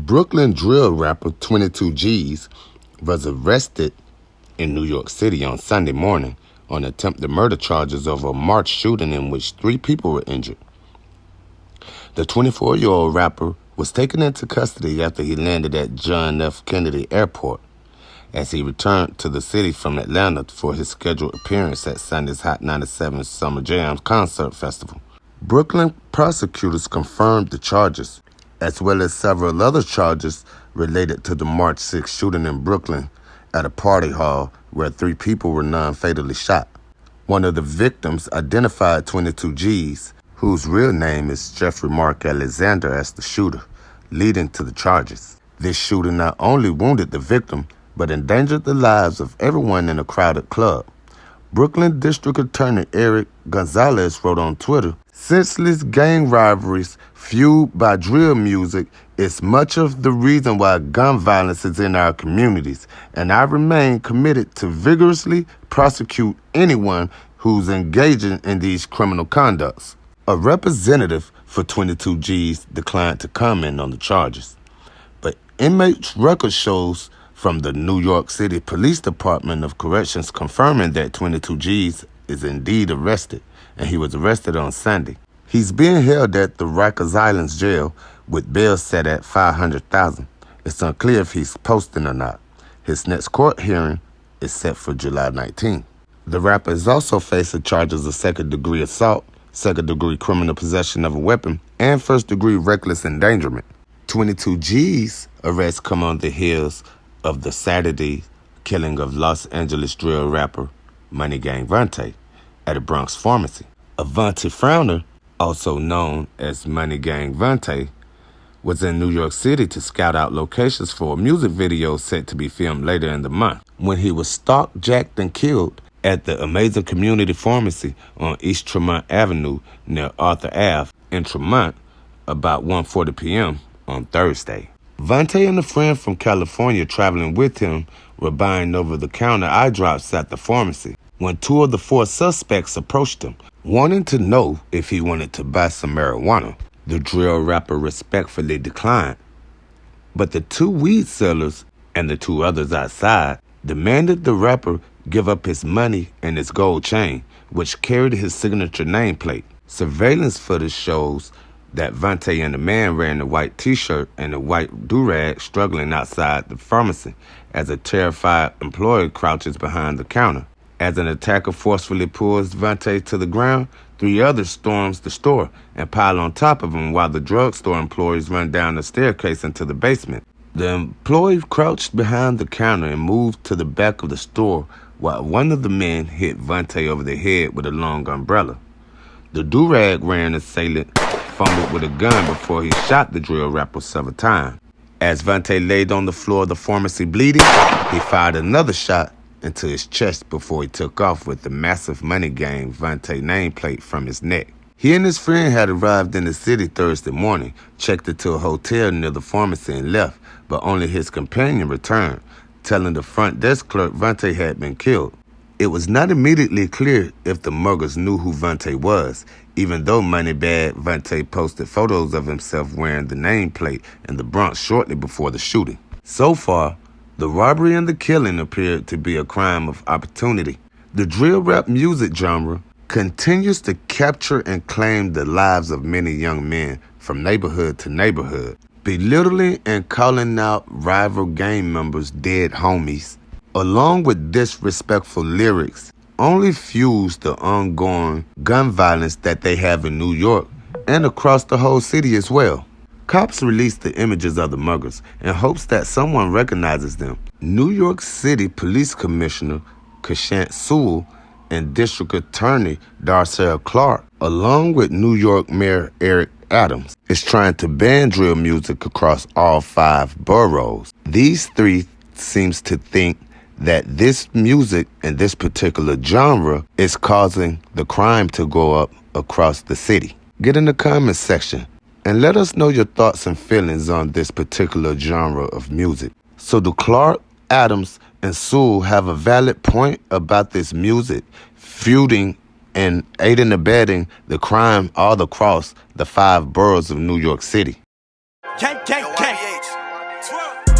Brooklyn drill rapper 22 G's was arrested in New York City on Sunday morning on attempted murder charges over a March shooting in which 3 people were injured. The 24-year-old rapper was taken into custody after he landed at John F. Kennedy Airport as he returned to the city from Atlanta for his scheduled appearance at Sunday's Hot 97 Summer Jam concert festival. Brooklyn prosecutors confirmed the charges, as well as several other charges related to the March 6 shooting in Brooklyn at a party hall where 3 people were non-fatally shot. One of the victims identified 22 G's, whose real name is Jeffrey Mark Alexander, as the shooter, leading to the charges. This shooting not only wounded the victim, but endangered the lives of everyone in a crowded club. Brooklyn District Attorney Eric Gonzalez wrote on Twitter, "Senseless gang rivalries fueled by drill music is much of the reason why gun violence is in our communities, and I remain committed to vigorously prosecute anyone who's engaging in these criminal conducts." A representative for 22 G's declined to comment on the charges, but inmates' record shows from the New York City Police Department of Corrections confirming that 22 G's is indeed arrested, and he was arrested on Sunday. He's being held at the Rikers Island jail with bail set at $500,000. It's unclear if he's posting or not. His next court hearing is set for July 19th. The rapper is also facing charges of second-degree assault, second-degree criminal possession of a weapon, and first-degree reckless endangerment. 22 G's arrest come on the heels of the Saturday killing of Los Angeles drill rapper Money Gang Vante at a Bronx pharmacy. A Vante Frowner, also known as Money Gang Vante, was in New York City to scout out locations for a music video set to be filmed later in the month, when he was stalked, jacked, and killed at the Amazing Community Pharmacy on East Tremont Avenue near Arthur Ave in Tremont about 1:40 p.m. on Thursday. Vante and a friend from California traveling with him were buying over-the-counter eye drops at the pharmacy when 2 of the 4 suspects approached him, wanting to know if he wanted to buy some marijuana. The drill rapper respectfully declined, but the 2 weed sellers and the 2 others outside demanded the rapper give up his money and his gold chain, which carried his signature nameplate. Surveillance footage shows that Vante and the man wearing a white t-shirt and a white do-rag struggling outside the pharmacy as a terrified employee crouches behind the counter. As an attacker forcefully pulls Vante to the ground, 3 others storms the store and pile on top of him while the drugstore employees run down the staircase into the basement. The employee crouched behind the counter and moved to the back of the store while one of the men hit Vante over the head with a long umbrella. The do-rag wearing assailant fumbled with a gun before he shot the drill rapper several times. As Vante laid on the floor of the pharmacy bleeding, he fired another shot into his chest before he took off with the massive Money Gang Vante nameplate from his neck. He and his friend had arrived in the city Thursday morning, checked into a hotel near the pharmacy and left, but only his companion returned, telling the front desk clerk Vante had been killed. It was not immediately clear if the muggers knew who Vante was, even though Moneybag Vante posted photos of himself wearing the nameplate in the Bronx shortly before the shooting. So far, the robbery and the killing appeared to be a crime of opportunity. The drill rap music genre continues to capture and claim the lives of many young men from neighborhood to neighborhood, belittling and calling out rival gang members dead homies, along with disrespectful lyrics, only fuels the ongoing gun violence that they have in New York and across the whole city as well. Cops released the images of the muggers in hopes that someone recognizes them. New York City Police Commissioner Kashant Sewell and District Attorney Darcel Clark, along with New York Mayor Eric Adams, is trying to ban drill music across all 5 boroughs. These 3 seems to think that this music and this particular genre is causing the crime to go up across the city. Get in the comments section and let us know your thoughts and feelings on this particular genre of music. So do Clark, Adams, and Sewell have a valid point about this music feuding and aiding and abetting the crime all across the 5 boroughs of New York City? KKK. 12.